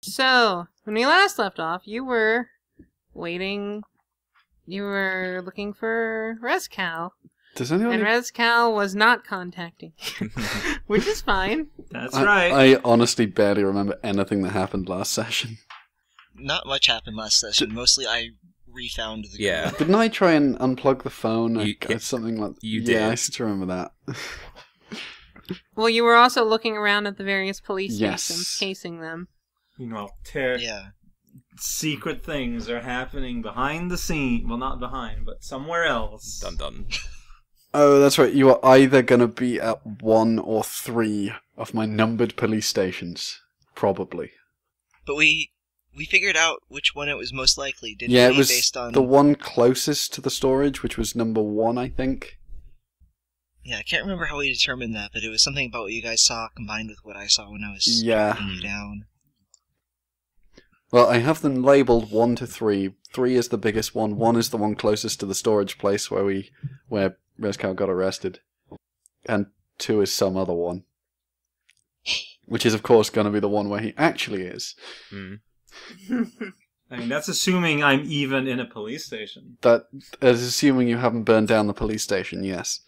So, when we last left off, you were waiting. You were looking for Rezcal. Does anyone? And Rezcal was not contacting you, which is fine. That's right. I honestly barely remember anything that happened last session. Not much happened last session. Mostly I refound the group. Didn't I try and unplug the phone? Something like you did. Yeah, I seem to remember that. Well, you were also looking around at the various police Yes. stations, casing them. You know, secret things are happening behind the scene. Well, not behind, but somewhere else. Dun dun. Oh, that's right. You are either going to be at 1 or 3 of my numbered police stations. Probably. But we figured out which one it was most likely, didn't we? Yeah, it was based on... the one closest to the storage, which was number 1, I think. Yeah, I can't remember how we determined that, but it was something about what you guys saw combined with what I saw when I was putting you down. Well, I have them labelled 1 to 3. 3 is the biggest one. 1 is the one closest to the storage place where Rezcal got arrested. And 2 is some other one. Which is, of course, going to be the one where he actually is. Mm. I mean, that's assuming I'm even in a police station. That is assuming you haven't burned down the police station, yes.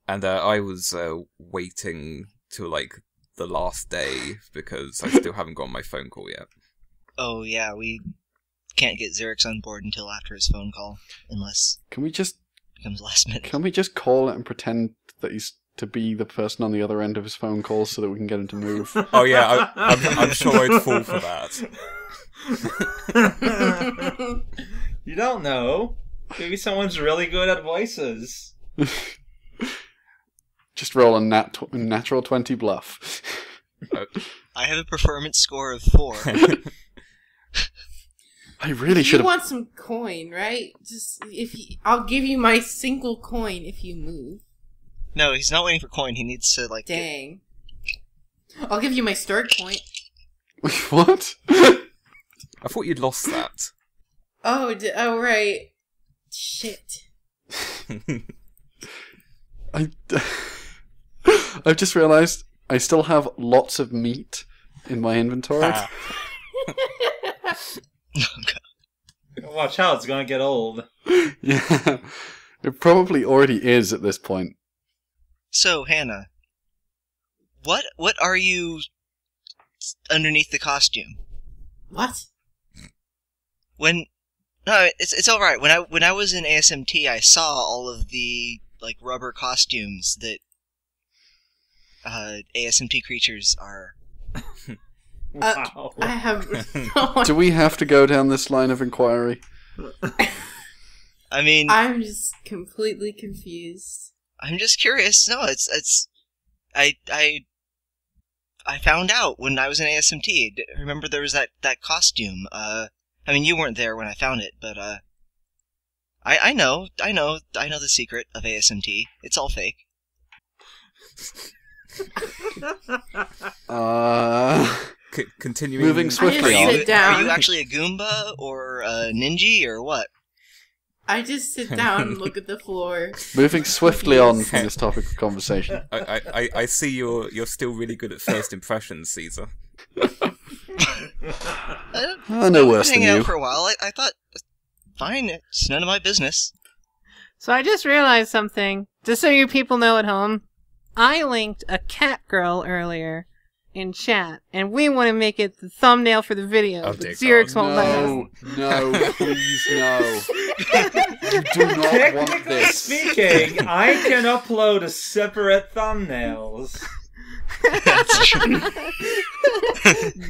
And I was waiting till, like, the last day because I still haven't gotten my phone call yet. Oh, yeah, we can't get Xerix on board until after his phone call, unless Can we just it becomes last minute. Can we just call it and pretend that he's to be the person on the other end of his phone call so that we can get him to move? Oh yeah, I'm sure I'd fall for that. You don't know. Maybe someone's really good at voices. Just roll a natural 20 bluff. I have a performance score of 4. I really should You have... want some coin, right? I'll give you my single coin if you move. No, he's not waiting for coin. He needs to, like... Dang. I'll give you my start point. What? I thought you'd lost that. Oh, right. Shit. I've just realised I still have lots of meat in my inventory. Watch out, it's gonna get old. Yeah. It probably already is at this point. So, Hannah, what are you underneath the costume? What? No, it's all right. When I was in ASMT, I saw all of the like rubber costumes that ASMT creatures are. Wow. I have... Do we have to go down this line of inquiry? I mean... I'm just completely confused. I'm just curious. No, it's... I found out when I was in ASMT. Remember there was that costume. I mean, you weren't there when I found it, but, I know the secret of ASMT. It's all fake. Continuing. Moving swiftly I on. just sit down. Are you actually a Goomba or a Ninja or what? I just sit down and look at the floor. Moving swiftly on from this topic of conversation. I see you're still really good at first impressions, Caesar. No worse than hanging you. out for a while. I thought, fine, it's none of my business. So I just realized something. Just so you people know at home, I linked a cat girl earlier in chat, and we want to make it the thumbnail for the video, Oh, but dear Xerix God. won't let us. No, please, no. You do not want Technically this. speaking, I can upload separate thumbnails. That's true.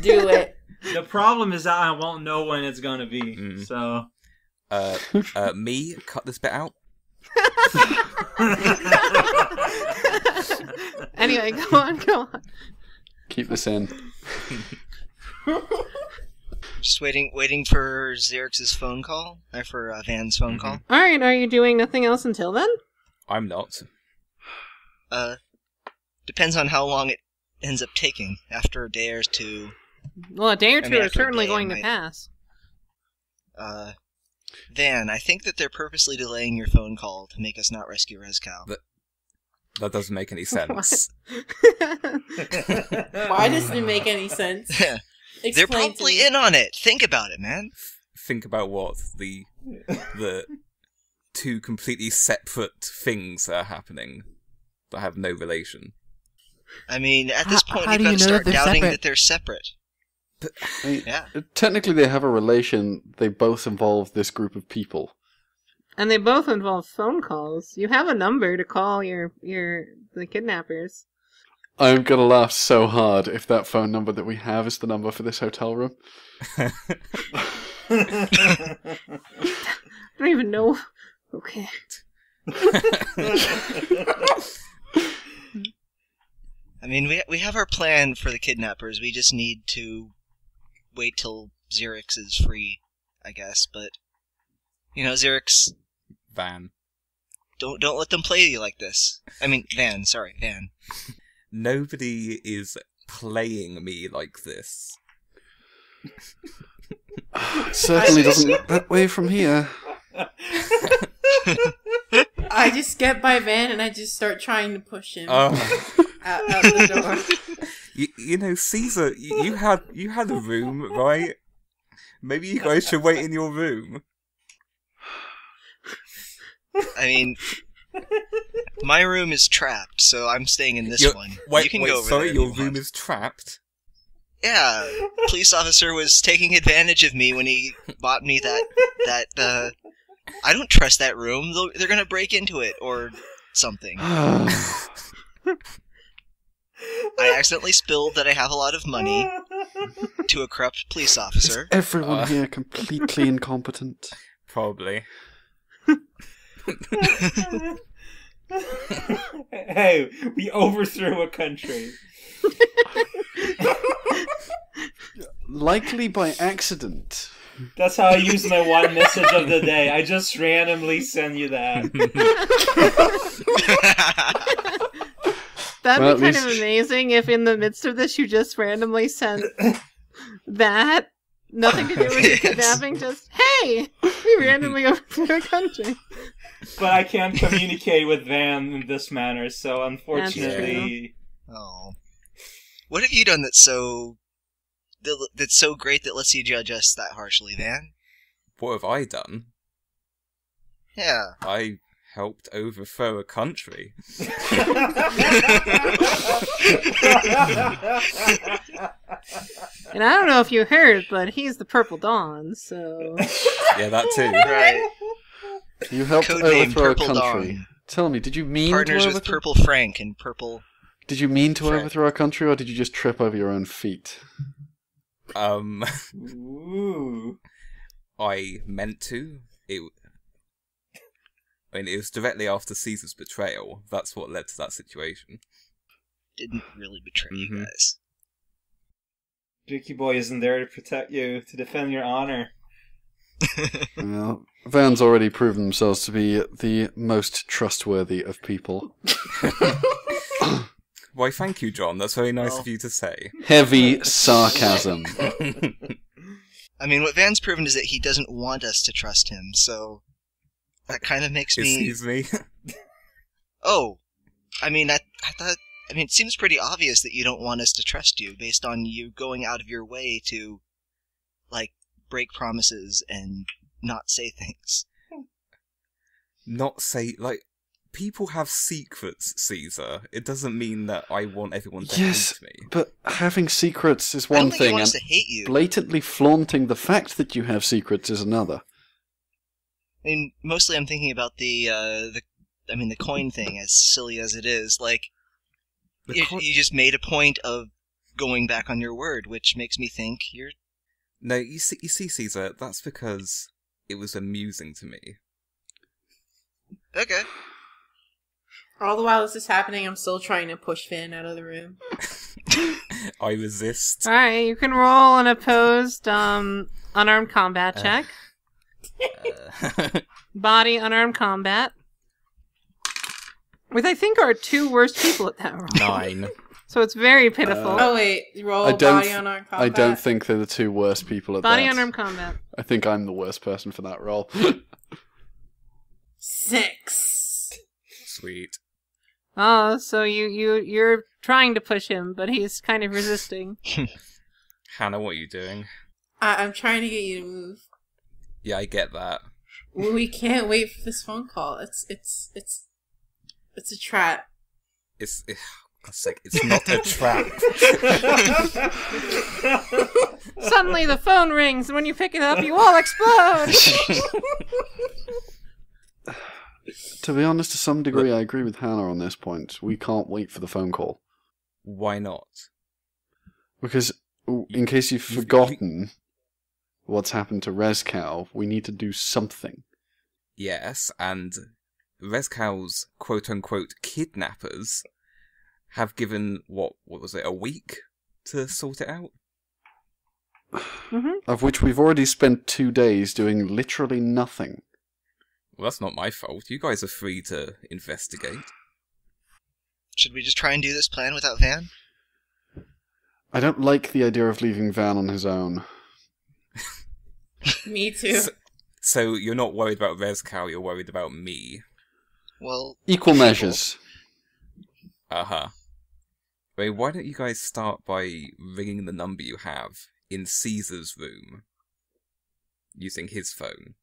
Do it. The problem is that I won't know when it's gonna be, so... Me, cut this bit out. Anyway, go on. Keep this in. Just waiting for Xerix's phone call, or for Van's phone call. Alright, are you doing nothing else until then? I'm not. Depends on how long it ends up taking. After a day or two. Well, a day or two mean, are after a certainly day, going to I might- pass. Van, I think that they're purposely delaying your phone call to make us not rescue Rezcal. That doesn't make any sense. Why doesn't it make any sense? They're Explain to probably me. in on it. Think about it, man. Think about what the two completely separate things that are happening that have no relation. I mean, at this point, how you've do got you to know start that they're doubting separate? that they're separate. I mean, Yeah. technically, they have a relation. They both involve this group of people. And they both involve phone calls. You have a number to call the kidnappers. I'm gonna laugh so hard if that phone number that we have is the number for this hotel room. I don't even know. Okay. I mean, we have our plan for the kidnappers. We just need to wait till Xerix is free, I guess. But you know, Xerix, Van. don't let them play you like this. I mean, Van. Sorry, Van. Nobody is playing me like this. It certainly doesn't look that way from here. I just get by Van and I just start trying to push him out the door. You know, Caesar, you had a room, right? Maybe you guys should wait in your room. I mean, my room is trapped, so I'm staying in this one. Wait, you can go over sorry, there if your you room want. is trapped? Yeah, police officer was taking advantage of me when he bought me that I don't trust that room. They're gonna break into it or something. I accidentally spilled that I have a lot of money to a corrupt police officer. Everyone here completely incompetent. Probably. Hey, we overthrew a country. Likely by accident. That's how I use my one message of the day. I just randomly send you that. That'd Well, be at kind of least- amazing if in the midst of this you just randomly sent that. Nothing to do with the Yes. kidnapping, just, hey! We randomly overthrew a country. But I can't communicate with Van in this manner, so unfortunately... Oh, what have you done that's so great that lets you judge us that harshly, Van? What have I done? Yeah. I helped overthrow a country. And I don't know if you heard, but he's the Purple Dawn, so... Yeah, that too. Right. You helped Codename overthrow a Purple country. Dawn. Tell me, did you mean Partners to with overthrow? Purple Frank and Purple. Did you mean to Frank. overthrow a country, or did you just trip over your own feet? Ooh. I meant to. It was directly after Caesar's betrayal. That's what led to that situation. Didn't really betray you Mhm. guys. Dookie Boy isn't there to protect you, to defend your honor. Well, Van's already proven themselves to be the most trustworthy of people. Why, thank you, John. That's very nice Well. of you to say. Heavy sarcasm. I mean, what Van's proven is that he doesn't want us to trust him, so that kind of makes me... Excuse me? Oh, I mean, I thought... I mean, it seems pretty obvious that you don't want us to trust you, based on you going out of your way to, like, break promises and not say things. Not say, like, people have secrets, Caesar. It doesn't mean that I want everyone to Yes, hate me. but having secrets is I don't one think he thing, wants and to hate you. blatantly flaunting the fact that you have secrets is another. I mean, mostly I'm thinking about the coin thing, as silly as it is. Like, you just made a point of going back on your word, which makes me think you're... No, you see, Caesar, that's because it was amusing to me. Okay. All the while this is happening, I'm still trying to push Van out of the room. I resist. Alright, you can roll an opposed, unarmed combat check. Body unarmed combat. With, I think, our two worst people at that roll. 9. So it's very pitiful. Oh wait, roll I don't body on our combat. I don't think they're the two worst people at Body that. unarmed combat. I think I'm the worst person for that role. 6. Sweet. Oh, so you're trying to push him, but he's kind of resisting. Hannah, what are you doing? I'm trying to get you to move. Yeah, I get that. We can't wait for this phone call. It's a trap. It's not a trap. Suddenly the phone rings, and when you pick it up, you all explode! To be honest, to some degree, I agree with Hannah on this point. We can't wait for the phone call. Why not? Because, in case you've forgotten what's happened to Rezcow, we need to do something. Yes, and Rezcow's quote-unquote kidnappers have given, what was it, a week to sort it out? Mm-hmm. Of which we've already spent 2 days doing literally nothing. Well, that's not my fault. You guys are free to investigate. Should we just try and do this plan without Van? I don't like the idea of leaving Van on his own. Me too. So you're not worried about Rezcow, you're worried about me. Well, Equal measures. Uh-huh. Wait, why don't you guys start by ringing the number you have in Caesar's room, using his phone?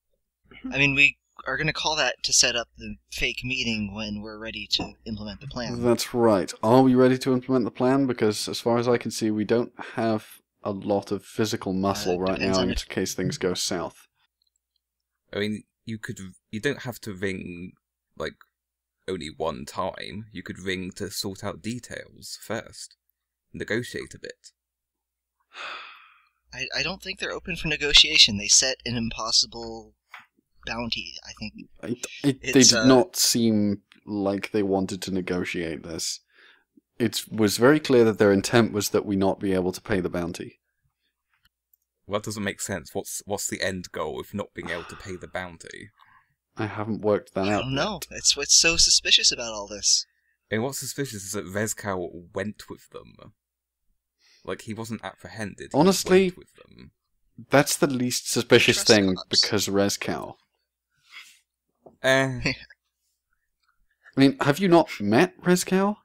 I mean, we are going to call that to set up the fake meeting when we're ready to implement the plan. That's right. Are we ready to implement the plan? Because as far as I can see, we don't have a lot of physical muscle right depends now on in case things go south. I mean, you don't have to ring, like, only one time. You could ring to sort out details first. Negotiate a bit. I don't think they're open for negotiation. They set an impossible bounty, I think. They did not seem like they wanted to negotiate this. It was very clear that their intent was that we not be able to pay the bounty. Well, that doesn't make sense. What's the end goal of not being able to pay the bounty? I haven't worked that I out don't know. yet. That's what's so suspicious about all this. And what's suspicious is that Rezcow went with them. Like, he wasn't apprehended. He Honestly, went with them. That's the least suspicious Trust thing cops. because Rezcow. Eh, I mean, have you not met Rezcow?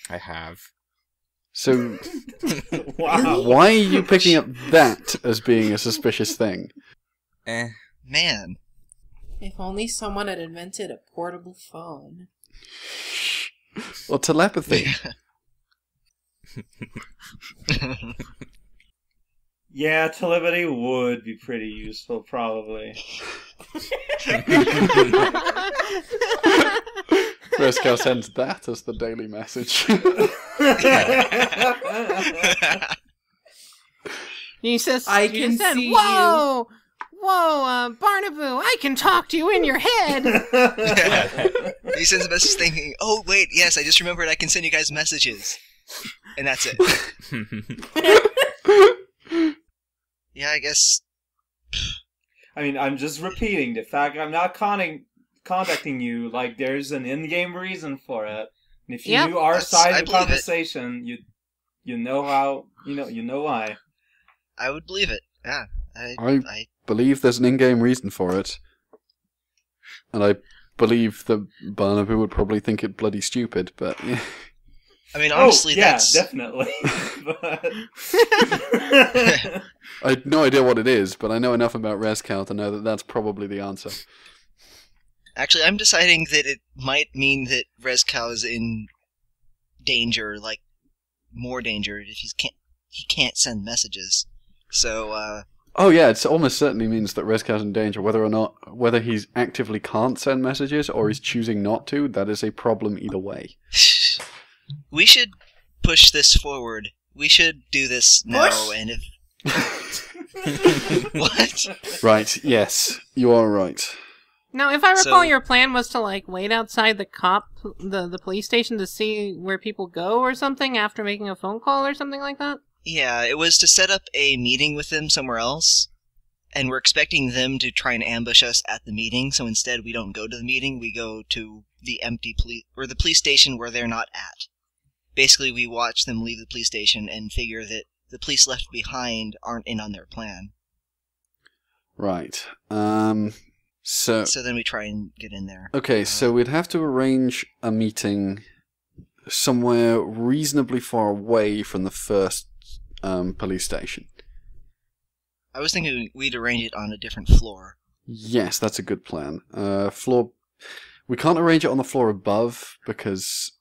I have. So Wow. why are you picking up that as being a suspicious thing? Eh, Man. If only someone had invented a portable phone. Well, telepathy. Yeah, telepathy would be pretty useful, probably. Rezcow sends that as the daily message. He says, I you can said, see whoa! Whoa, Barnaboo, I can talk to you in your head! He sends a message thinking, oh, wait, yes, I just remembered I can send you guys messages. And that's it. Yeah, I guess... I mean, I'm just repeating the fact I'm not contacting you. Like, there's an in-game reason for it. And if you Yep. knew our That's- side I of the believe it. conversation, you know how, you know why. I would believe it. Yeah. I believe there's an in-game reason for it. And I believe that Barnaby would probably think it bloody stupid, but... yeah. I mean, honestly, yeah, that's... definitely. But... I have no idea what it is, but I know enough about Rezcow to know that that's probably the answer. Actually, I'm deciding that it might mean that Rezcow is in danger, like, more danger, if he can't send messages. So, Oh yeah, it almost certainly means that Rezcow's in danger, whether he's actively can't send messages or he's choosing not to, that is a problem either way. we should push this forward. We should do this now, Push? and if... What? Right, yes, you are right. Now, if I recall, So- your plan was to, like, wait outside the police station to see where people go or something after making a phone call or something like that? Yeah, it was to set up a meeting with them somewhere else, and we're expecting them to try and ambush us at the meeting, so instead we don't go to the meeting, we go to the empty the police station where they're not at. Basically, we watch them leave the police station and figure that the police left behind aren't in on their plan. Right. So then we try and get in there. okay, so we'd have to arrange a meeting somewhere reasonably far away from the first police station. I was thinking we'd arrange it on a different floor. Yes, that's a good plan. Floor. We can't arrange it on the floor above because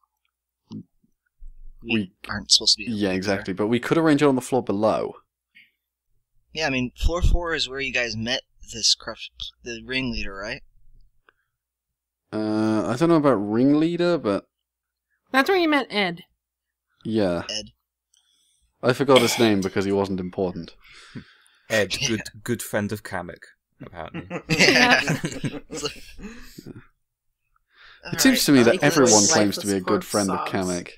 We aren't supposed to be. yeah, exactly. But we could arrange it on the floor below. Yeah, I mean, floor 4 is where you guys met the ringleader, right? I don't know about ringleader, but That's where you met Ed. yeah, Ed. I forgot his name because he wasn't important. Ed, good friend of Kamek, apparently. Yeah. It seems to me that Like everyone those claims to be a lifeless good friend of corpse Kamek.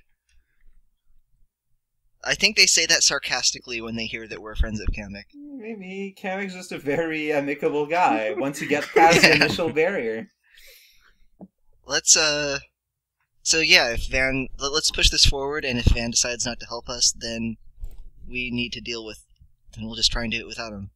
I think they say that sarcastically when they hear that we're friends of Kamek. Maybe Kamek's just a very amicable guy once you get past the initial barrier. Let's So yeah, if let's push this forward, and if Van decides not to help us, then we need to deal with. Then we'll just try and do it without him.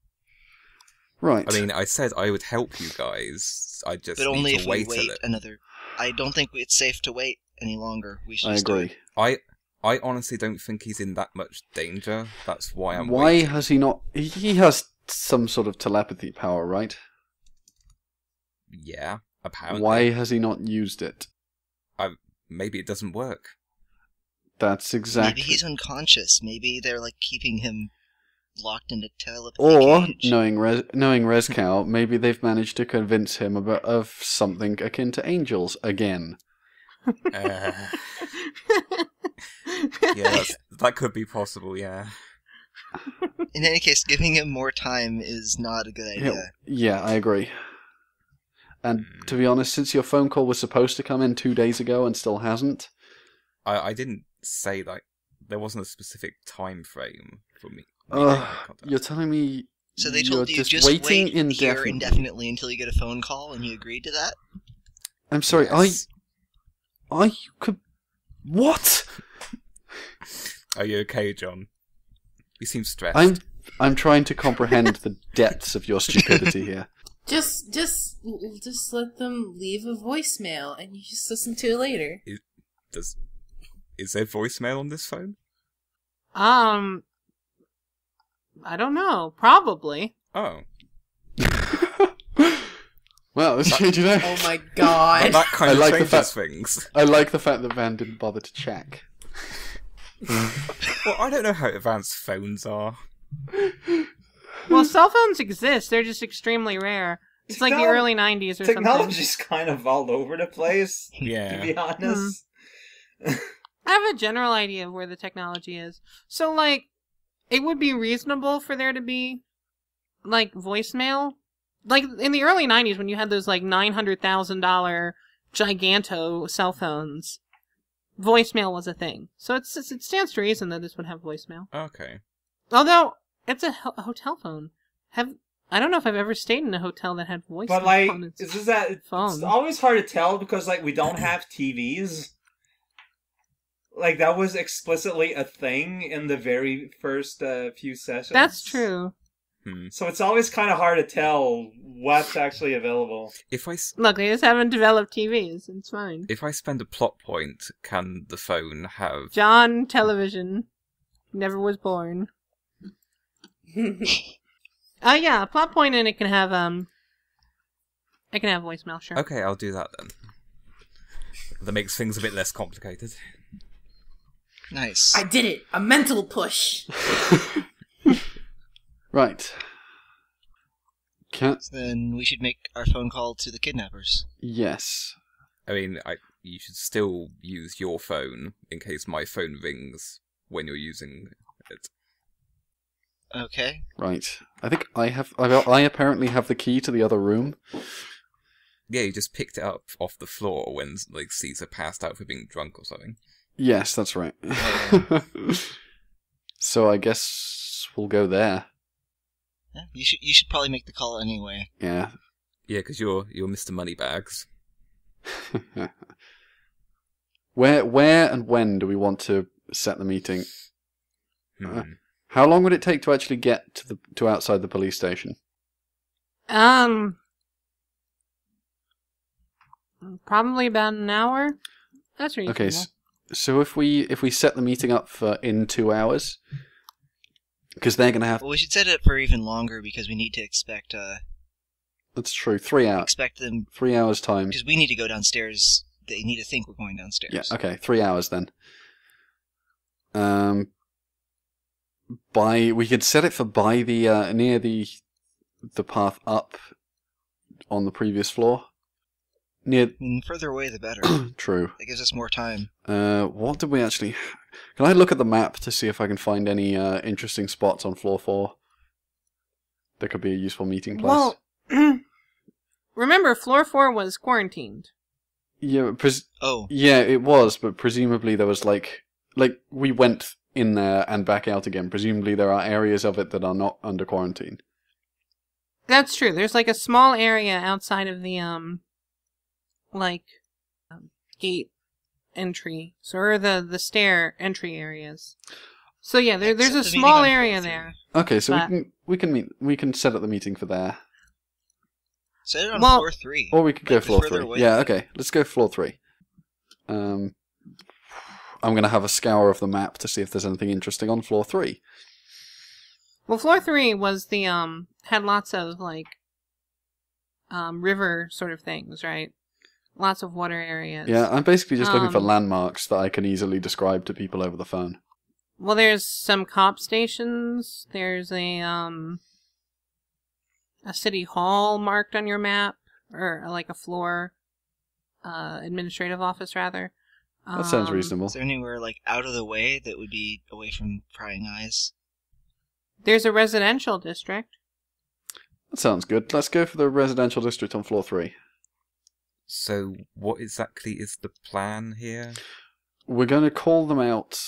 Right. I mean, I said I would help you guys. I just But only need if to we wait a wait little. another. I don't think it's safe to wait any longer. We should. I just do agree. it. I honestly don't think he's in that much danger. That's why I'm Why waiting. has he not... He has some sort of telepathy power, right? Yeah, apparently. Why has he not used it? Maybe it doesn't work. That's exactly... Maybe he's unconscious. Maybe they're like keeping him locked in a telepathy Or, cage. knowing Rezcow, maybe they've managed to convince him of something akin to angels again. Uh, yeah, that could be possible, yeah. In any case, giving him more time is not a good idea. Yeah, I agree. And to be honest, since your phone call was supposed to come in 2 days ago and still hasn't... I didn't say that. There wasn't a specific time frame for me. You're telling me So they you're told you just waiting wait here indefinitely. indefinitely until you get a phone call, and you agreed to that? I'm sorry, Yes. Are you... What? Are you okay, John? You seem stressed. I'm trying to comprehend the depths of your stupidity here. Just let them leave a voicemail, and you just listen to it later. Is there voicemail on this phone? I don't know. Probably. Oh. Well, it's changing out. Oh my god! But that kind I of like the changes fact- things. I like the fact that Van didn't bother to check. Well, I don't know how advanced phones are. Well, cell phones exist. They're just extremely rare. It's like the Technol- early 90s or something. Technology's kind of all over the place, to Yeah. be honest. I have a general idea of where the technology is. So, like, it would be reasonable for there to be, like, voicemail. Like, in the early 90s when you had those, like, $900,000 giganto cell phones, voicemail was a thing. So it stands to reason that this would have voicemail. Okay. Although, it's a hotel phone. I don't know if I've ever stayed in a hotel that had voicemail. But like, on its it's just that it's phone. always hard to tell because like we don't have TVs. Like that was explicitly a thing in the very first few sessions. That's true. So it's always kind of hard to tell what's actually available. Look, they just haven't developed TVs. It's fine. If I spend a plot point, can the phone have... John Television never was born. Yeah, a plot point and it can have voicemail, sure. Okay, I'll do that then. That makes things a bit less complicated. Nice. I did it! A mental push! Right. Then we should make our phone call to the kidnappers. Yes. I mean, you should still use your phone in case my phone rings when you're using it. Okay. Right. I think I apparently have the key to the other room. Yeah, you just picked it up off the floor when, like, Caesar passed out for being drunk or something. Yes, that's right. So I guess we'll go there. Yeah, you should probably make the call anyway. Yeah. Yeah, because you're Mr. Moneybags. Where and when do we want to set the meeting? Hmm. How long would it take to actually get to outside the police station? Probably about an hour. That's reasonable. Okay, so if we set the meeting up for in 2 hours, because they're gonna have. Well, we should set it up for even longer because we need to expect That's true. 3 hours. expect them 3 hours time. because we need to go downstairs. They need to think we're going downstairs. Yeah. Okay. 3 hours then. We could set it for by the near the path up on the previous floor. Near. I mean, the further away, the better. True. That gives us more time. What did we actually? Can I look at the map to see if I can find any interesting spots on floor 4? That could be a useful meeting place. Well, remember, floor 4 was quarantined. Yeah. Oh, Yeah, it was, but presumably there was like we went in there and back out again. Presumably there are areas of it that are not under quarantine. That's true. There's like a small area outside of the gate entry, or the stair entry areas. So yeah, there's Except a the meeting small on area floor there. Okay, so But- we can set up the meeting for there, set it on Well- floor 3. or we could go Like, the floor further 3. away Yeah, the okay, let's go floor 3. I'm gonna have a scour of the map to see if there's anything interesting on floor 3. Well, floor 3 was the had lots of river sort of things, right? Lots of water areas. Yeah, I'm basically just looking for Um, landmarks that I can easily describe to people over the phone. Well, there's some cop stations. There's a city hall marked on your map, or like a floor, administrative office rather. That sounds reasonable. Is there anywhere like out of the way that would be away from prying eyes? There's a residential district. That sounds good. Let's go for the residential district on floor 3. So, what exactly is the plan here? We're going to call them out,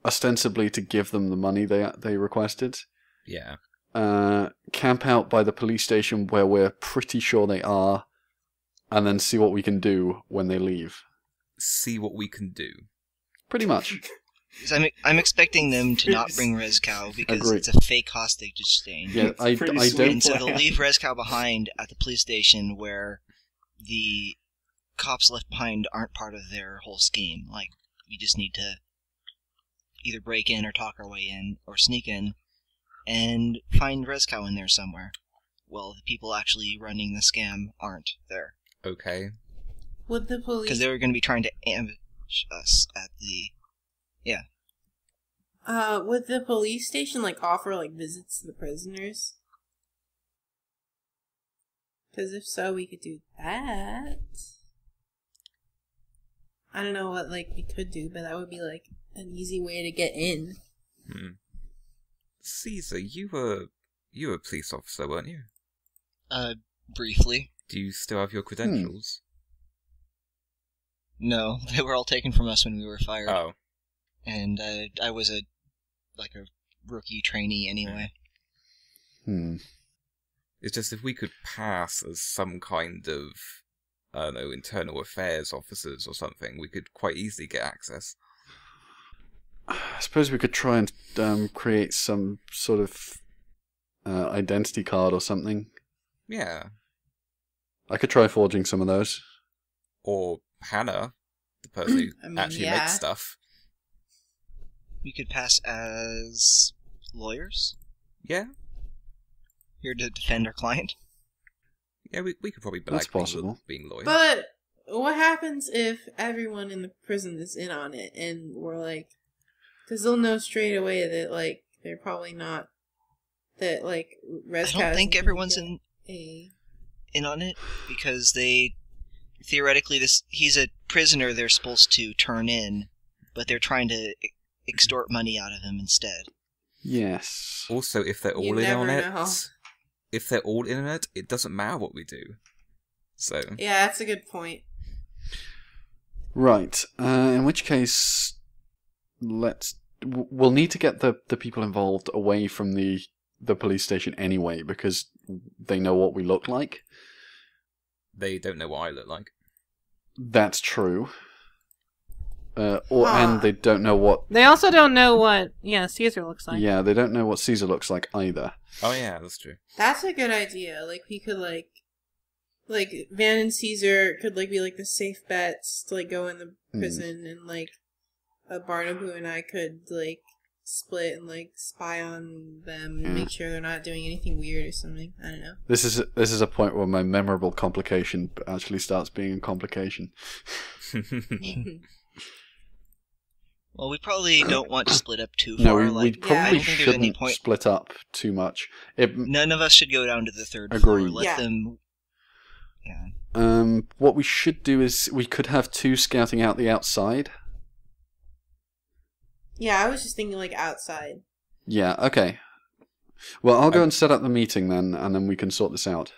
ostensibly to give them the money they requested. Yeah. Camp out by the police station where we're pretty sure they are, and then see what we can do when they leave. See what we can do. Pretty much. 'Cause I'm expecting them to not bring Rezcow because Agreed. it's a fake hostage exchange. Yeah, It's I pretty don't. sweet. And so they'll plan. leave Rezcow behind at the police station where the cops left behind aren't part of their whole scheme. Like, we just need to either break in or talk our way in or sneak in and find Rezcow in there somewhere. Well, the people actually running the scam aren't there. Okay. Would the Because police? they were going to be trying to ambush us at the... Would the police station offer visits to the prisoners? Because if so, we could do that. I don't know what we could do, but that would be an easy way to get in. Caesar, you were a police officer, weren't you? Briefly. Do you still have your credentials? No, they were all taken from us when we were fired. Oh. And I was a rookie trainee anyway. It's just if we could pass as some kind of, I don't know, internal affairs officers or something, we could quite easily get access. I suppose we could try and create some sort of identity card or something. Yeah. I could try forging some of those. Or Hannah, the person who I mean, actually yeah. makes stuff. We could pass as lawyers Yeah. here to defend our client. Yeah, we could probably That's black people possible. being lawyers. But what happens if everyone in the prison is in on it and we're because they'll know straight away that they're probably not that Rezcat I don't think isn't everyone's gonna get in on it because they theoretically he's a prisoner they're supposed to turn in, but they're trying to extort money out of him instead. Yes. Also, if they're You all in on never it, know. if they're all in on it, it doesn't matter what we do. So, Yeah, that's a good point. Right. In which case, we'll need to get the people involved away from the police station anyway, because they know what we look like. they don't know what I look like. That's true. And they don't know what. They also don't know what Caesar looks like. Yeah, they don't know what Caesar looks like either. Oh yeah, that's true. That's a good idea. We could like Van and Caesar could like be like the safe bets to like go in the prison, and like Barnaby and I could like split and like spy on them and make sure they're not doing anything weird or something. I don't know. This is a point where my memorable complication actually starts being a complication. Well, we probably don't want to split up too No, far. we like, I probably don't think there's any shouldn't point. split up too much. None of us should go down to the third floor. Agreed. Let Yeah. them. Yeah. What we should do is we could have 2 scouting out the outside. Yeah, I was just thinking like outside. Yeah, okay. Well, I'll go and set up the meeting then, and then we can sort this out.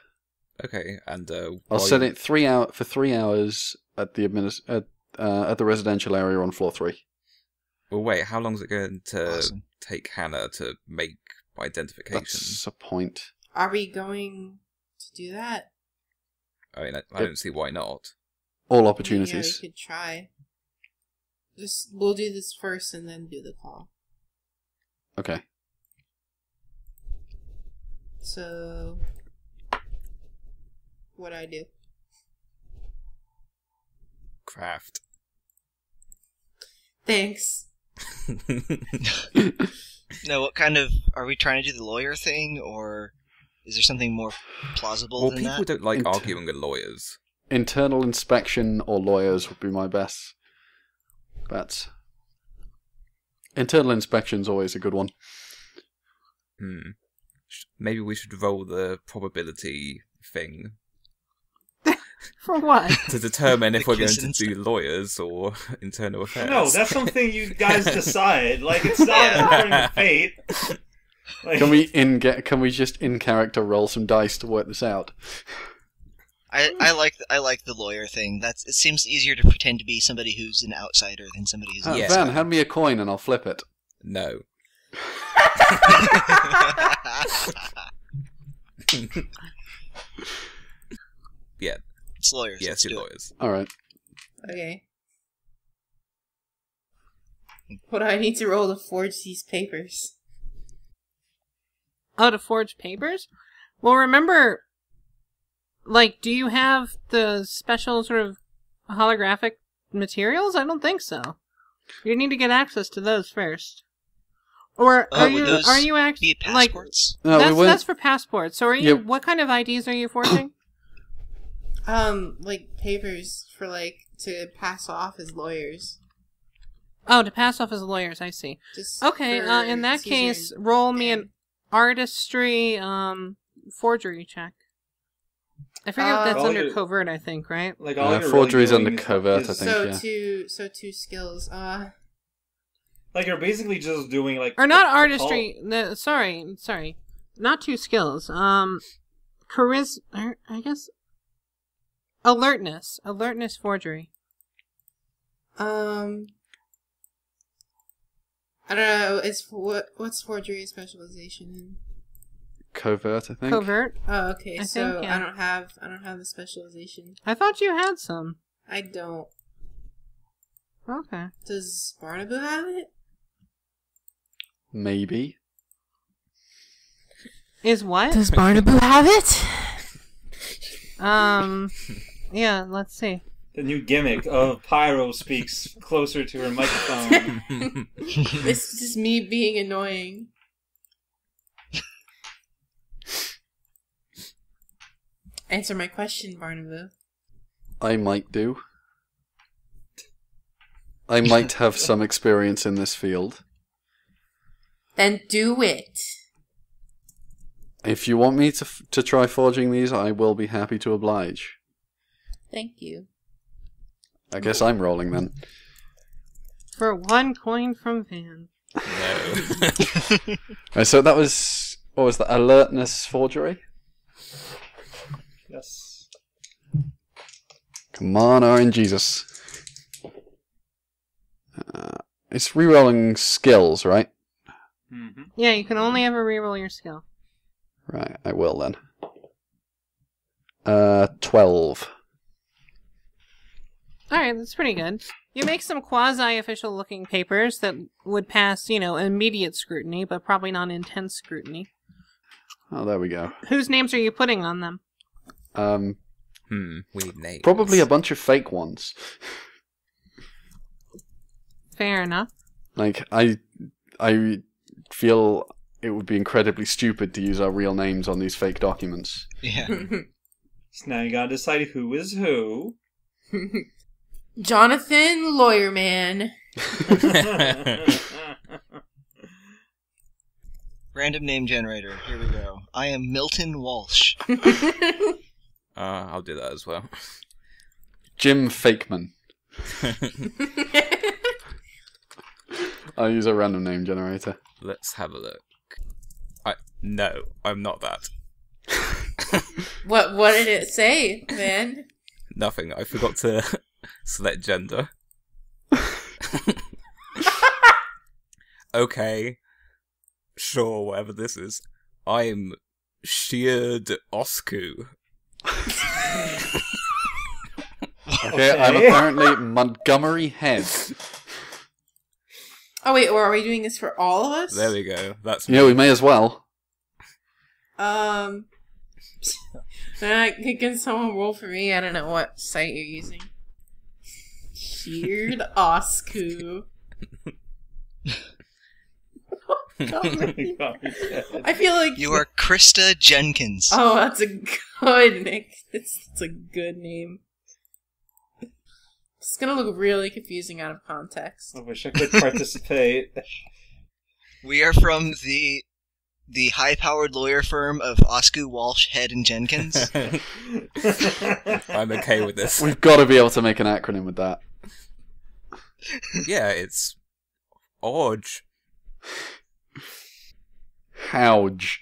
Okay, and I'll set it 3 hours at the at the residential area on floor 3. Well, wait. How long is it going to Awesome. take Hannah to make identification? That's a point. Are we going to do that? I mean, I don't see why not. All Yeah, opportunities. we could try. We'll do this first and then do the call. Okay. So, what I do? Craft. Thanks. No, what kind of... Are we trying to do the lawyer thing, or is there something more plausible Well, than people that? don't like arguing with lawyers. Internal inspection or lawyers would be my best bets. Internal inspection's always a good one. Maybe we should roll the probability thing For what? to determine if The we're going to coincidence. do lawyers or internal affairs. No, that's something you guys decide. Like, it's not according to fate. Like, Can we just in character roll some dice to work this out? I like the lawyer thing. It seems easier to pretend to be somebody who's an outsider than somebody who's an Yeah. Van, hand me a coin and I'll flip it. No. Yeah, It's lawyers. yes, Let's you're do it. lawyers. Alright. Okay. What do I need to roll to forge these papers? Oh, to forge papers? Well, remember, like, do you have the special sort of holographic materials? I don't think so. You need to get access to those first. Or Oh, are would you those actually Be passports. No, we went. that's for passports. So are you? Yeah. What kind of IDs are you forging? Like papers for like to pass off as lawyers. Oh, to pass off as lawyers. I see. Just Okay. for In that Caesar case, and roll me Dan. an artistry forgery check. I forget if that's all under you're- covert. I think, right? like all you're Forgery's really under doing covert, I is- think. So two skills. Like, you're basically just doing, like... Or not the artistry. No, sorry. Not 2 skills. I guess. Alertness forgery. I don't know. What's forgery specialization in? Covert, I think. Covert. Oh, okay. I So think, yeah. I don't have the specialization. I thought you had some. I don't. Okay. Does Barnaby have it? Maybe. Is what? Does Barnaby have it? Yeah. Let's see. The new gimmick of Pyro speaks closer to her microphone. It's just me being annoying. Answer my question, Barnaby. I might do. I might have some experience in this field. Then do it. If you want me to try forging these, I will be happy to oblige. Thank you. I guess I'm rolling then. For 1 coin from Van. No. Right, so that was... What was that? Alertness forgery? Yes. Come on, RNGesus. It's rerolling skills, right? Mm-hmm. Yeah, you can only ever reroll your skill. Right, I will then. 12. Alright, that's pretty good. You make some quasi-official looking papers that would pass, immediate scrutiny, but probably not intense scrutiny. Oh, there we go. Whose names are you putting on them? We need names. Probably a bunch of fake ones. Fair enough. Like, I feel it would be incredibly stupid to use our real names on these fake documents. Yeah. So now you gotta decide who is who. Jonathan, lawyer man. Random name generator. Here we go. I am Milton Walsh. I'll do that as well. Jim Fakeman. I'll use a random name generator. Let's have a look. No, I'm not that. What did it say, man? Nothing. I forgot to select gender. Okay. Sure, whatever this is. I'm Sheared Osku. Okay, I'm apparently Montgomery Head. Oh wait, or are we doing this for all of us? There we go. That's me. Yeah, we may as well. Can someone roll for me? I don't know what site you're using. Sheared Osku. I feel like You are Krista Jenkins. Oh, that's a good Nick. It's a good name. It's gonna look really confusing out of context. I wish I could participate. We are from the high-powered lawyer firm of Osku, Walsh, Head, and Jenkins. I'm okay with this. We've got to be able to make an acronym with that. Yeah, it's Orge. Houge.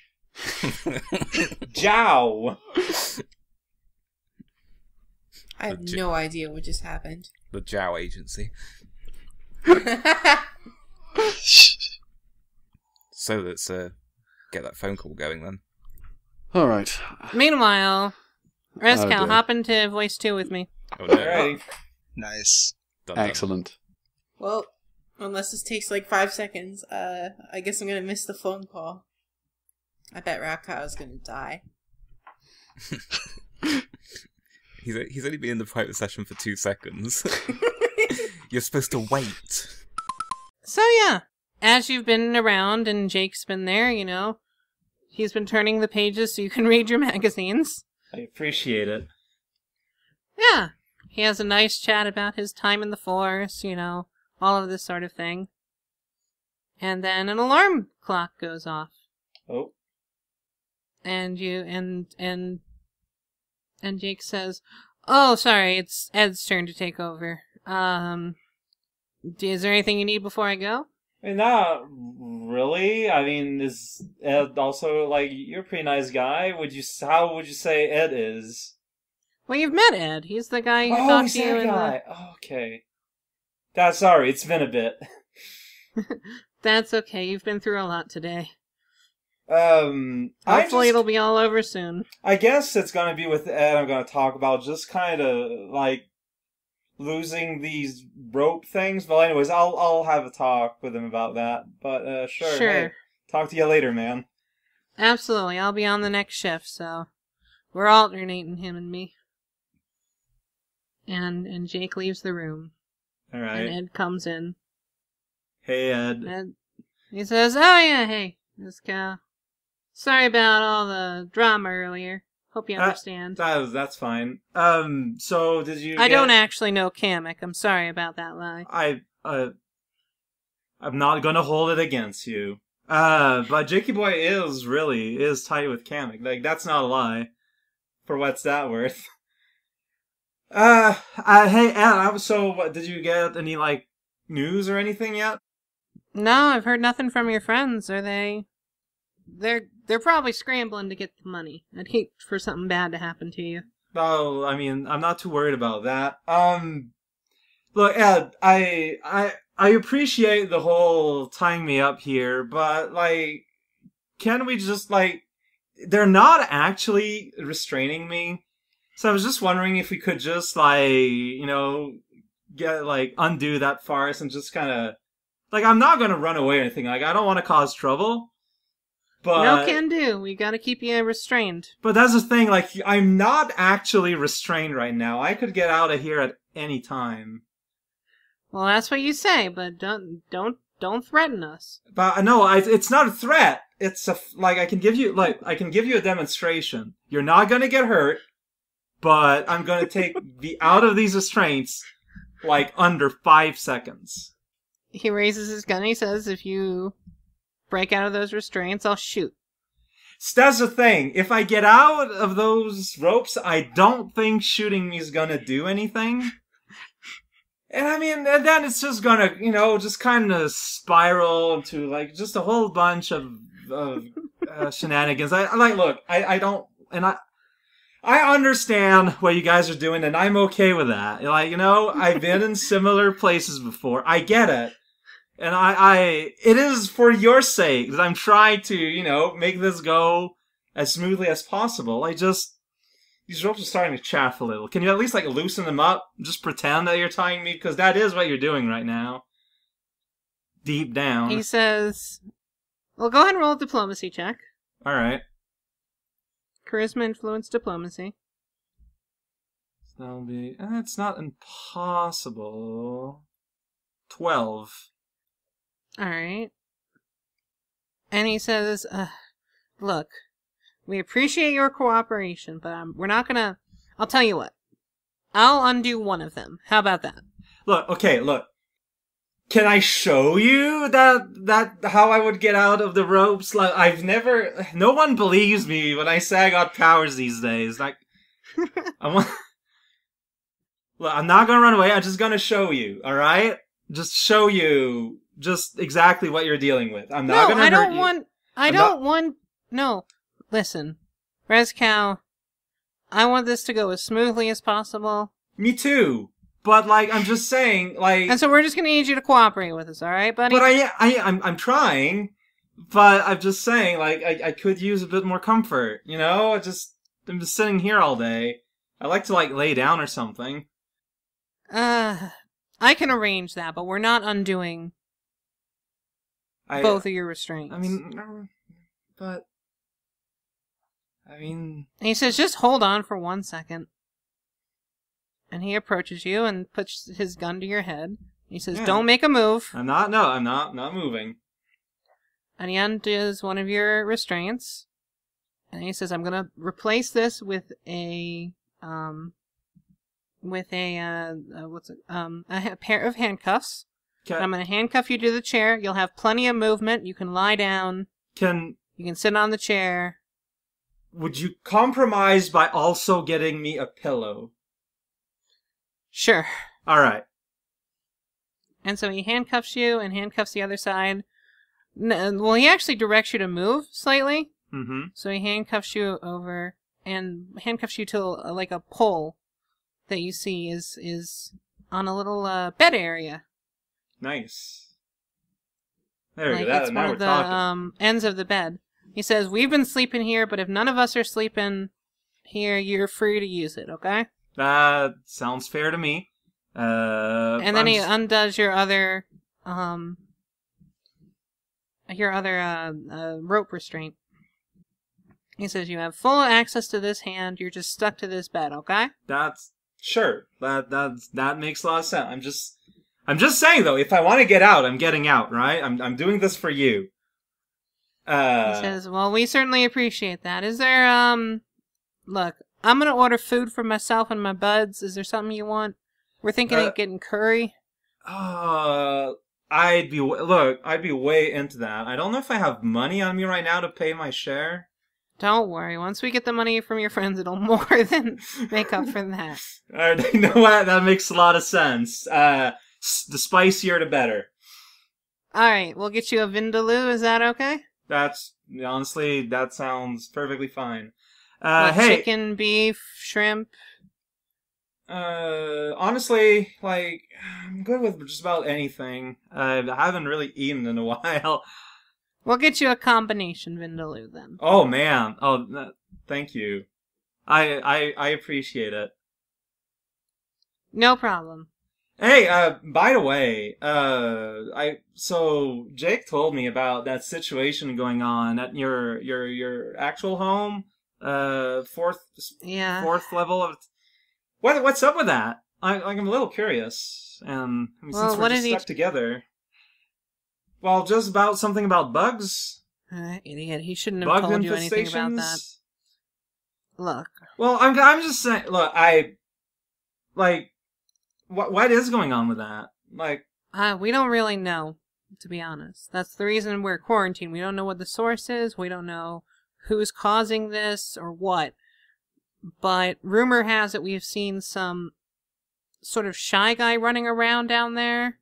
Jow! I have no idea what just happened. The Jow Agency. So let's get that phone call going then. Alright. Meanwhile, Rescal, dear. hop into voice 2 with me. Oh no. Alright. Nice. Dun, dun. Excellent. Well, unless this takes like 5 seconds, I guess I'm gonna miss the phone call. I bet Rakow's gonna die. He's only been in the private session for 2 seconds. You're supposed to wait. So yeah, as you've been around and Jake's been there, you know, he's been turning the pages so you can read your magazines. I appreciate it. Yeah, he has a nice chat about his time in the force, you know, all of this sort of thing. And then an alarm clock goes off. Oh. And Jake says, "Oh, sorry, it's Ed's turn to take over. Is there anything you need before I go?" I mean, not really. I mean, is Ed also, like, you're a pretty nice guy. How would you say Ed is? Well, you've met Ed. He's the guy who Oh, talked he's to you that in guy. Oh, okay. Sorry, it's been a bit. That's okay. You've been through a lot today. Hopefully it'll be all over soon. I guess it's gonna be with Ed. I'm gonna talk about just kind of like losing these rope things. But anyways, I'll have a talk with him about that. But sure. Hey, talk to you later, man. Absolutely. I'll be on the next shift, so we're alternating him and me. And Jake leaves the room. All right. And Ed comes in. Hey, Ed. And he says, "Oh yeah, hey, this guy. Sorry about all the drama earlier. Hope you understand." That's fine. So did you? I don't actually know Kamek. I'm sorry about that lie. I'm not gonna hold it against you. But Jakey Boy is tight with Kamek. Like, that's not a lie. For what's that worth? Hey, Ed, so what, did you get any, like, news or anything yet? No, I've heard nothing from your friends. Are they? They're probably scrambling to get the money. I'd hate for something bad to happen to you. Oh, I mean, I'm not too worried about that. Look, Ed, I appreciate the whole tying me up here, but, like, can we just, like, they're not actually restraining me. So I was just wondering if we could just, like, you know, undo that farce and just kind of, like, I'm not going to run away or anything. Like, I don't want to cause trouble. But No can do. We gotta keep you restrained. But that's the thing, like, I'm not actually restrained right now. I could get out of here at any time. Well, that's what you say, but don't threaten us. But no, it's not a threat. It's I can give you a demonstration. You're not gonna get hurt, but I'm gonna be out of these restraints, like, under 5 seconds. He raises his gun and he says, if you break out of those restraints, I'll shoot. So that's the thing. If I get out of those ropes, I don't think shooting me is gonna do anything. And I mean, and then it's just gonna, just kind of spiral into, like, just a whole bunch of shenanigans. I don't, and I understand what you guys are doing, and I'm okay with that. Like, I've been in similar places before. I get it. And it is for your sake that I'm trying to, make this go as smoothly as possible. These ropes are starting to chafe a little. Can you at least, loosen them up? Just pretend that you're tying me? Because that is what you're doing right now. Deep down. He says, well, go ahead and roll a diplomacy check. Alright. Charisma, influence, diplomacy. So that'll be... it's not impossible. 12. Alright. And he says, look, we appreciate your cooperation, but we're not gonna... I'll tell you what. I'll undo one of them. How about that? Look. Can I show you that how I would get out of the ropes? Like, no one believes me when I say I got powers these days. Like, look, I'm not gonna run away. I'm just gonna show you. All right, just show you just exactly what you're dealing with. I'm not gonna hurt you. I don't want. No, listen, Rezcow. I want this to go as smoothly as possible. Me too. But, I'm just saying, And so we're just gonna need you to cooperate with us, alright, buddy? But I'm trying, but I'm just saying, I could use a bit more comfort, I'm just sitting here all day. I like to, lay down or something. I can arrange that, but we're not undoing both of your restraints. And he says, just hold on for 1 second. And he approaches you and puts his gun to your head. He says, don't make a move. I'm not moving. And he undoes one of your restraints. And he says, I'm gonna replace this with a pair of handcuffs. Okay. I'm gonna handcuff you to the chair. You'll have plenty of movement. You can lie down. You can sit on the chair. Would you compromise by also getting me a pillow? Sure. Alright. And so he handcuffs you and handcuffs the other side. Well, he actually directs you to move slightly. Mm-hmm. So he handcuffs you over and handcuffs you to a pole that you see is on a little bed area. Nice. There we go. It's one of the ends of the bed. He says, we've been sleeping here, but if none of us are sleeping here, you're free to use it, okay? That sounds fair to me. And then he undoes your other rope restraint. He says you have full access to this hand. You're just stuck to this bed, okay? That's sure. That makes a lot of sense. I'm just saying though. If I want to get out, I'm getting out. Right? I'm doing this for you. He says, well, we certainly appreciate that. Is there look. I'm gonna order food for myself and my buds. Is there something you want? We're thinking of getting curry. I'd be way into that. I don't know if I have money on me right now to pay my share. Don't worry. Once we get the money from your friends, it'll more than make up for that. Alright, you know what? That makes a lot of sense. The spicier the better. Alright, we'll get you a vindaloo. Is that okay? Honestly, that sounds perfectly fine. Hey, chicken, beef, shrimp. Honestly, I'm good with just about anything. I haven't really eaten in a while. We'll get you a combination vindaloo then. Oh man! Thank you. I appreciate it. No problem. Hey, by the way, so Jake told me about that situation going on at your actual home, fourth Yeah. level of. What's up with that? I'm a little curious, and I mean, Well, since we're what just did he stuck together. Well, just about something about bugs, Idiot. He shouldn't have bug told you anything about that. infestations. Look. Well, I'm just saying. Look, what is going on with that? Like, We don't really know, to be honest. That's the reason we're quarantined. We don't know what the source is. We don't know who's causing this or what. But rumor has it we've seen some sort of shy guy running around down there.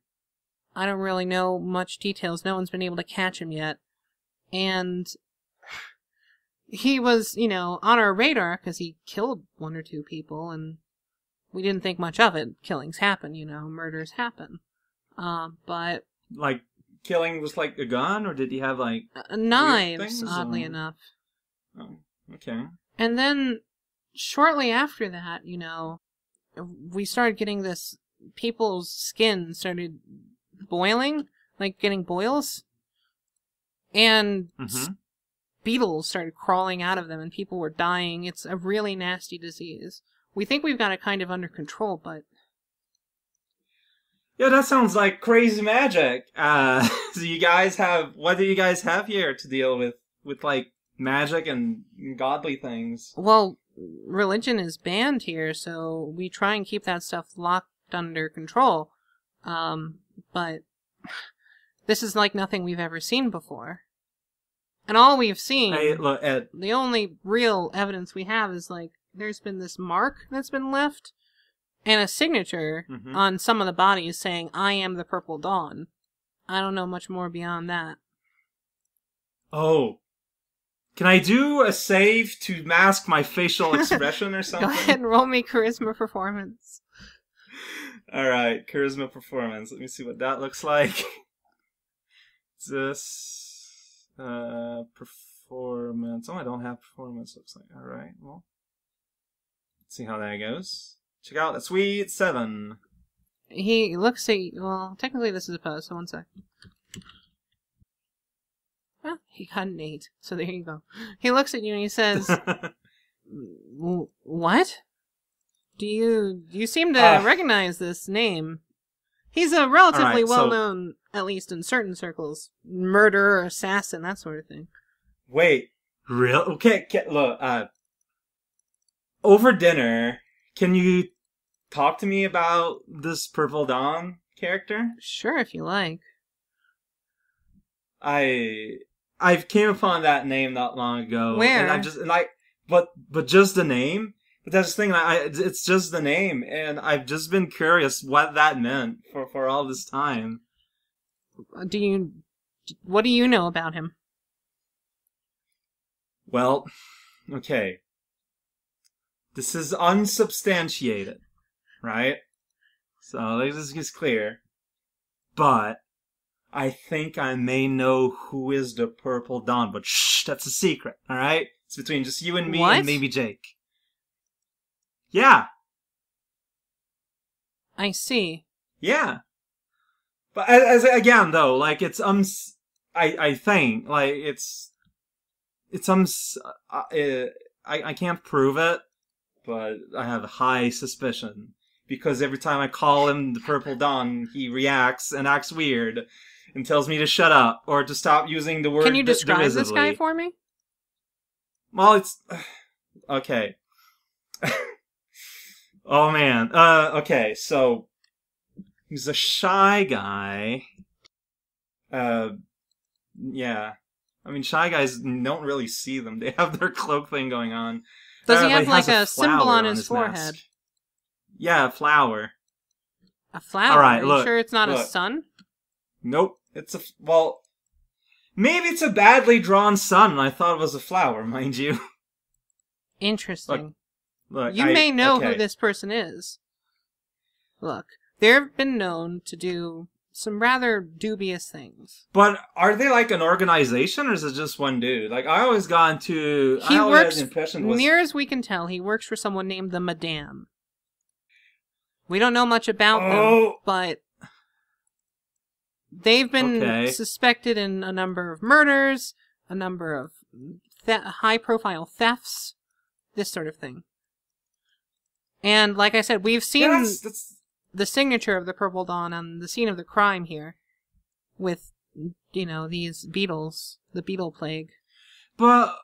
I don't really know much details. No one's been able to catch him yet. And he was, on our radar because he killed 1 or 2 people, and we didn't think much of it. Killings happen, murders happen. But like killing was like a gun, or did he have like knives, things, oddly or- enough. Oh, okay. And then shortly after that, we started getting this, people's skin started boiling, like getting boils. And beetles started crawling out of them and people were dying. It's a really nasty disease. We think we've got it kind of under control, but... Yeah, that sounds like crazy magic. So what do you guys have here to deal with like magic and godly things? Well, religion is banned here, so we try and keep that stuff locked under control. But this is like nothing we've ever seen before. And all we've seen, Hey, look, Ed. the only real evidence we have is like, there's been this mark that's been left, and a signature on some of the bodies saying, I am the Purple Dawn. I don't know much more beyond that. Oh. Can I do a save to mask my facial expression or something? Go ahead and roll me charisma performance. Alright, charisma performance. Let me see what that looks like. This performance. Oh, I don't have performance, looks like. Alright, well. Let's see how that goes. Check out that sweet 7. He looks at you, well, technically this is a pose, so 1 sec. Well, he got an 8, so there you go. He looks at you and he says, what? Do you seem to recognize this name? He's a relatively well-known, at least in certain circles, murderer, assassin, that sort of thing. Wait, real? Okay, look, over dinner, can you talk to me about this Purple Dawn character? Sure, if you like. I've came upon that name not long ago. Where? And but just the name. But that's the thing. It's just the name, and I've just been curious what that meant for all this time. What do you know about him? Well, okay. This is unsubstantiated, right? So this is clear. But I think I may know who is the Purple Dawn, but shh, that's a secret, alright? It's between just you and me What? and maybe Jake. Yeah. I see. Yeah. But as again though, like it's I think like I can't prove it, but I have a high suspicion because every time I call him the Purple Dawn, he reacts and acts weird and tells me to shut up or to stop using the word. Can you describe this derisively. guy for me? Well, it's okay. Oh man. Okay, so he's a shy guy. Yeah. I mean, shy guys don't really see them. They have their cloak thing going on. Does he but have like has a symbol flower on his forehead? mask. Yeah, a flower. A flower? All right, Are you look, sure it's not a look. sun? Nope. Well, maybe it's a badly drawn sun, and I thought it was a flower, mind you. Interesting. Look, You may know okay. who this person is. Look, they've been known to do some rather dubious things. But are they like an organization, or is it just one dude? Like, I always got into... He I always had works, the impression was... near as we can tell, he works for someone named the Madame. We don't know much about them, but they've been suspected in a number of murders, a number of high-profile thefts, this sort of thing. And like I said, we've seen the signature of the Purple Dawn on the scene of the crime here with, these beetles, the beetle plague. But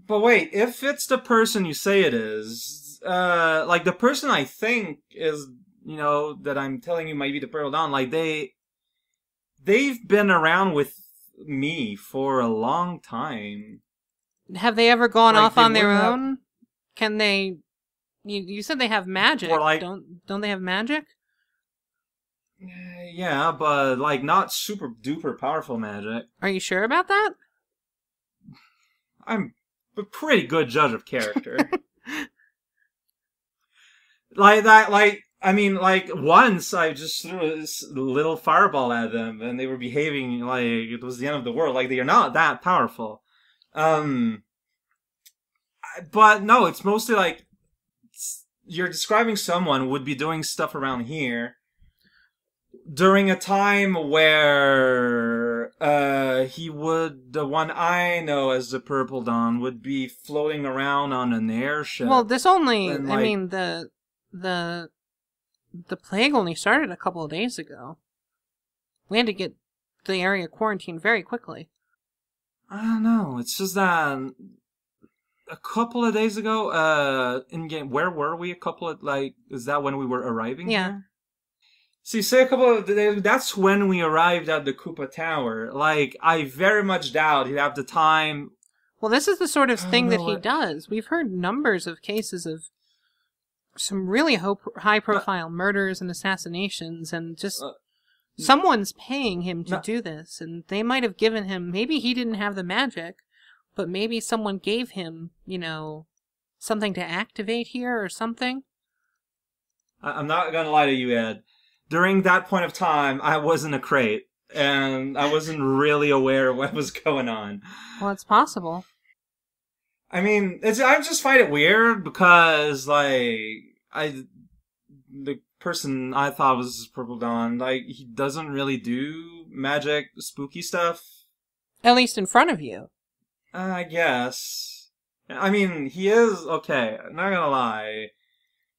wait, if it's the person you say it is, like the person I think is, that I'm telling you might be the Purple Dawn, like they've been around with me for a long time. Have they ever gone off on their own? Can they... You said they have magic. Don't they have magic? Yeah, but like not super duper powerful magic. Are you sure about that? I'm a pretty good judge of character. Once I just threw this little fireball at them and they were behaving like it was the end of the world. Like, they are not that powerful. But no, it's mostly like you're describing someone who would be doing stuff around here during a time where the one I know as the Purple Dawn would be floating around on an airship. Well, this only, the plague only started a couple of days ago. We had to get the area quarantined very quickly. I don't know, it's just that a couple of days ago, in-game, where were we? Is that when we were arriving here? See, say a couple of days, that's when we arrived at the Koopa Tower. Like, I very much doubt he'd have the time. Well, this is the sort of thing that he does. We've heard numbers of cases of some really high-profile murders and assassinations, and just someone's paying him to do this, and they might have given him, maybe he didn't have the magic, but maybe someone gave him, something to activate here or something. I'm not gonna lie to you, Ed. During that point of time, I was in a crate, and I wasn't really aware of what was going on. Well, it's possible. I mean, I just find it weird because, the person I thought was Purple Dawn, he doesn't really do magic, spooky stuff. At least in front of you. I guess. I mean, he is, okay, not gonna lie.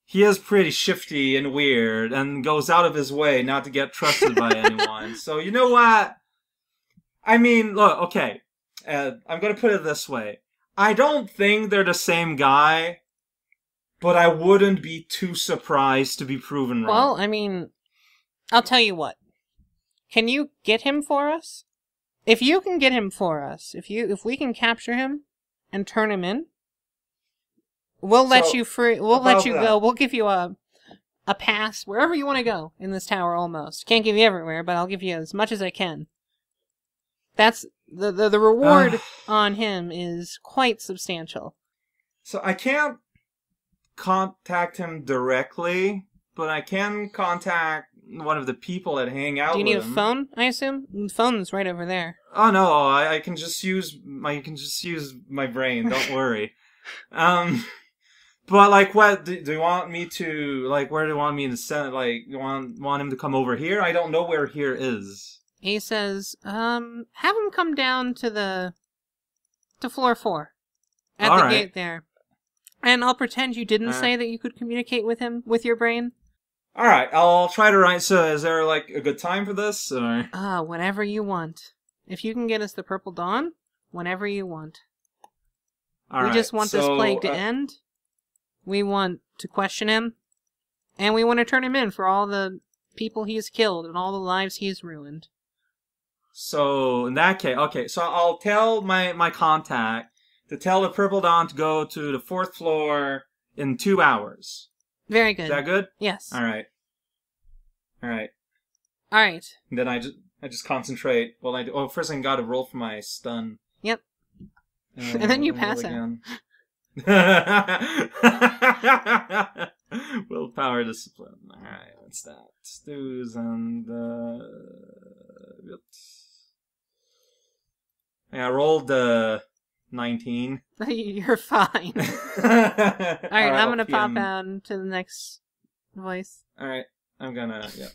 He is pretty shifty and weird and goes out of his way not to get trusted by anyone. So, you know what? I mean, look, okay. I'm gonna put it this way. I don't think they're the same guy, but I wouldn't be too surprised to be proven wrong. Well, I mean, I'll tell you what. Can you get him for us? If you can get him for us, if we can capture him and turn him in, we'll let you free. We'll let you go. We'll give you a pass wherever you want to go in this tower. Almost can't give you everywhere, but I'll give you as much as I can. That's the reward on him is quite substantial. So I can't contact him directly, but I can contact one of the people that hang out with him. Do you need a phone, I assume? The phone's right over there. Oh no, I can just use my brain, don't worry. But what do you want me to where do you want me to send you want him to come over here? I don't know where here is. He says, have him come down to floor 4 at the gate there. And I'll pretend you didn't say that you could communicate with him with your brain. Alright, I'll try to write. So is there a good time for this? Or? Whenever you want. If you can get us the Purple Dawn, whenever you want. We just want this plague to end. We want to question him. And we want to turn him in for all the people he's killed and all the lives he's ruined. So, in that case, okay, so I'll tell my contact to tell the Purple Dawn to go to the 4th floor in 2 hours. Very good. Is that good? Yes. Alright. Alright. And then I just concentrate. Well, first I gotta roll for my stun. Yep. And then you pass out. Willpower, discipline. Alright, what's that? Stews and I rolled 19. You're fine. Alright, I'm gonna pop out to the next voice. All right, I'm gonna. Yeah.